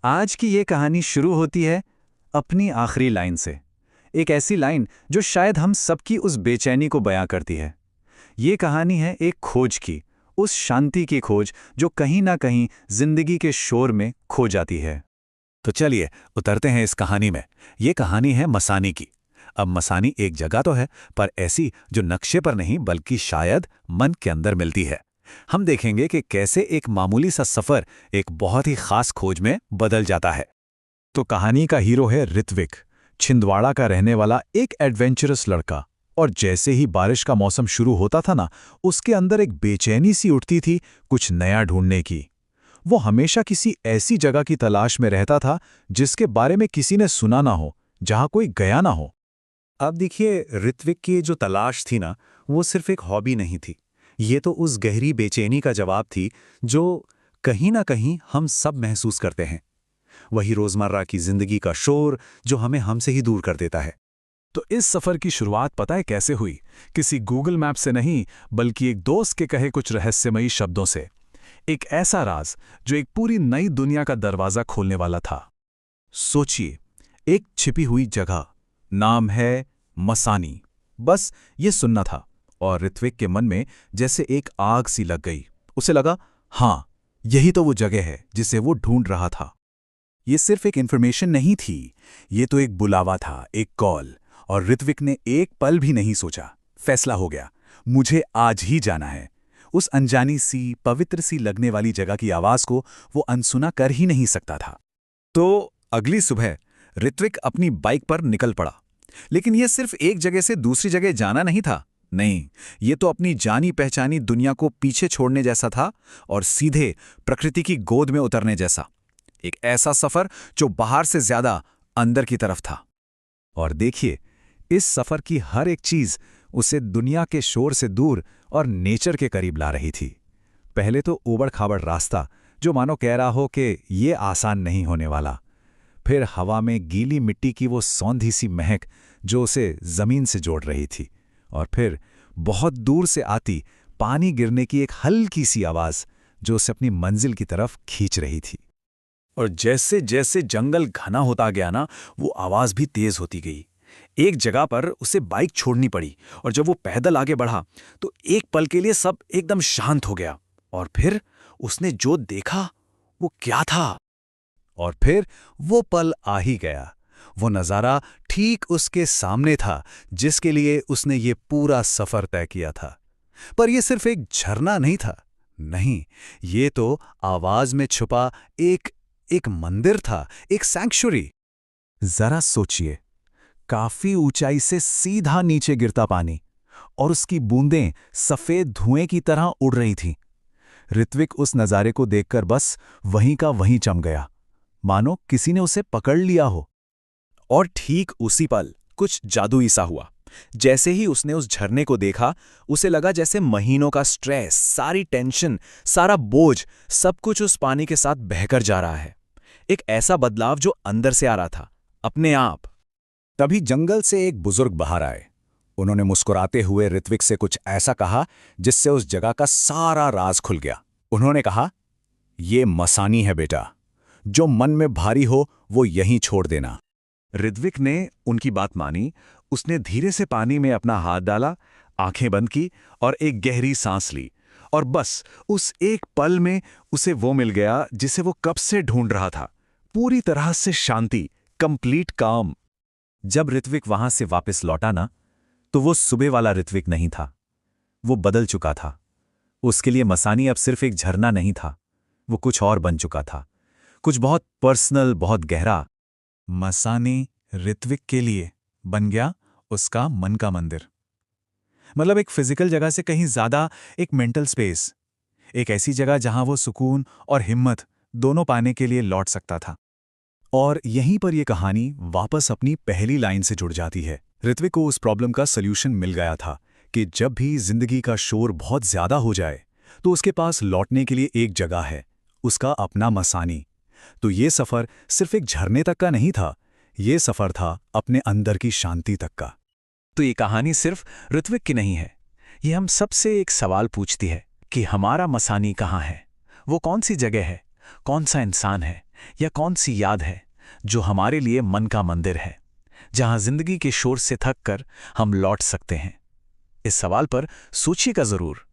आज की ये कहानी शुरू होती है अपनी आखिरी लाइन से। एक ऐसी लाइन जो शायद हम सबकी उस बेचैनी को बयां करती है। ये कहानी है एक खोज की, उस शांति की खोज जो कहीं ना कहीं जिंदगी के शोर में खो जाती है। तो चलिए उतरते हैं इस कहानी में। ये कहानी है मसानी की। अब मसानी एक जगह तो है, पर ऐसी जो नक्शे पर नहीं बल्कि शायद मन के अंदर मिलती है। हम देखेंगे कि कैसे एक मामूली सा सफर एक बहुत ही खास खोज में बदल जाता है। तो कहानी का हीरो है ऋत्विक, छिंदवाड़ा का रहने वाला एक एडवेंचरस लड़का। और जैसे ही बारिश का मौसम शुरू होता था ना, उसके अंदर एक बेचैनी सी उठती थी कुछ नया ढूंढने की। वो हमेशा किसी ऐसी जगह की तलाश में रहता था जिसके बारे में किसी ने सुना ना हो, जहां कोई गया ना हो। अब देखिए, ऋत्विक की जो तलाश थी ना, वो सिर्फ एक हॉबी नहीं थी। ये तो उस गहरी बेचैनी का जवाब थी जो कहीं ना कहीं हम सब महसूस करते हैं। वही रोजमर्रा की जिंदगी का शोर जो हमें हमसे ही दूर कर देता है। तो इस सफर की शुरुआत पता है कैसे हुई? किसी गूगल मैप से नहीं, बल्कि एक दोस्त के कहे कुछ रहस्यमयी शब्दों से। एक ऐसा राज जो एक पूरी नई दुनिया का दरवाजा खोलने वाला था। सोचिए, एक छिपी हुई जगह, नाम है मसानी। बस ये सुनना था और ऋत्विक के मन में जैसे एक आग सी लग गई। उसे लगा, हाँ, यही तो वो जगह है जिसे वो ढूंढ रहा था। ये सिर्फ एक इन्फॉर्मेशन नहीं थी, ये तो एक बुलावा था, एक कॉल। और ऋत्विक ने एक पल भी नहीं सोचा, फैसला हो गया, मुझे आज ही जाना है। उस अनजानी सी, पवित्र सी लगने वाली जगह की आवाज को वो अनसुना कर ही नहीं सकता था। तो अगली सुबह ऋत्विक अपनी बाइक पर निकल पड़ा। लेकिन यह सिर्फ एक जगह से दूसरी जगह जाना नहीं था। नहीं, ये तो अपनी जानी पहचानी दुनिया को पीछे छोड़ने जैसा था और सीधे प्रकृति की गोद में उतरने जैसा। एक ऐसा सफर जो बाहर से ज्यादा अंदर की तरफ था। और देखिए, इस सफर की हर एक चीज उसे दुनिया के शोर से दूर और नेचर के करीब ला रही थी। पहले तो ऊबड़-खाबड़ रास्ता जो मानो कह रहा हो कि ये आसान नहीं होने वाला। फिर हवा में गीली मिट्टी की वो सौंधी सी महक जो उसे जमीन से जोड़ रही थी। और फिर बहुत दूर से आती पानी गिरने की एक हल्की सी आवाज जो उसे अपनी मंजिल की तरफ खींच रही थी। और जैसे जैसे जंगल घना होता गया ना, वो आवाज भी तेज होती गई। एक जगह पर उसे बाइक छोड़नी पड़ी और जब वो पैदल आगे बढ़ा तो एक पल के लिए सब एकदम शांत हो गया। और फिर उसने जो देखा वो क्या था? और फिर वो पल आ ही गया। वो नज़ारा ठीक उसके सामने था जिसके लिए उसने ये पूरा सफर तय किया था। पर यह सिर्फ एक झरना नहीं था। नहीं, ये तो आवाज में छुपा एक मंदिर था, एक सैंक्चुरी। जरा सोचिए, काफी ऊंचाई से सीधा नीचे गिरता पानी और उसकी बूंदें सफेद धुएं की तरह उड़ रही थीं। ऋत्विक उस नज़ारे को देखकर बस वहीं का वहीं जम गया, मानो किसी ने उसे पकड़ लिया हो। और ठीक उसी पल कुछ जादुई सा हुआ। जैसे ही उसने उस झरने को देखा, उसे लगा जैसे महीनों का स्ट्रेस, सारी टेंशन, सारा बोझ, सब कुछ उस पानी के साथ बहकर जा रहा है। एक ऐसा बदलाव जो अंदर से आ रहा था, अपने आप। तभी जंगल से एक बुजुर्ग बाहर आए। उन्होंने मुस्कुराते हुए ऋत्विक से कुछ ऐसा कहा जिससे उस जगह का सारा राज खुल गया। उन्होंने कहा, ये मसानी है बेटा, जो मन में भारी हो वो यहीं छोड़ देना। ऋत्विक ने उनकी बात मानी। उसने धीरे से पानी में अपना हाथ डाला, आंखें बंद की और एक गहरी सांस ली। और बस उस एक पल में उसे वो मिल गया जिसे वो कब से ढूंढ रहा था, पूरी तरह से शांति, कंप्लीट काम। जब ऋत्विक वहां से वापस लौटा ना, तो वो सुबह वाला ऋत्विक नहीं था। वो बदल चुका था। उसके लिए मसानी अब सिर्फ एक झरना नहीं था, वो कुछ और बन चुका था, कुछ बहुत पर्सनल, बहुत गहरा। मसानी ऋत्विक के लिए बन गया उसका मन का मंदिर। मतलब एक फिजिकल जगह से कहीं ज्यादा एक मेंटल स्पेस, एक ऐसी जगह जहां वो सुकून और हिम्मत दोनों पाने के लिए लौट सकता था। और यहीं पर यह कहानी वापस अपनी पहली लाइन से जुड़ जाती है। ऋत्विक को उस प्रॉब्लम का सल्यूशन मिल गया था कि जब भी जिंदगी का शोर बहुत ज्यादा हो जाए तो उसके पास लौटने के लिए एक जगह है, उसका अपना मसानी। तो ये सफर सिर्फ एक झरने तक का नहीं था, ये सफर था अपने अंदर की शांति तक का। तो ये कहानी सिर्फ ऋत्विक की नहीं है, ये हम सबसे एक सवाल पूछती है कि हमारा मसानी कहाँ है, वो कौन सी जगह है, कौन सा इंसान है या कौन सी याद है जो हमारे लिए मन का मंदिर है, जहां जिंदगी के शोर से थक कर हम लौट सकते हैं? इस सवाल पर सोचिएगा जरूर।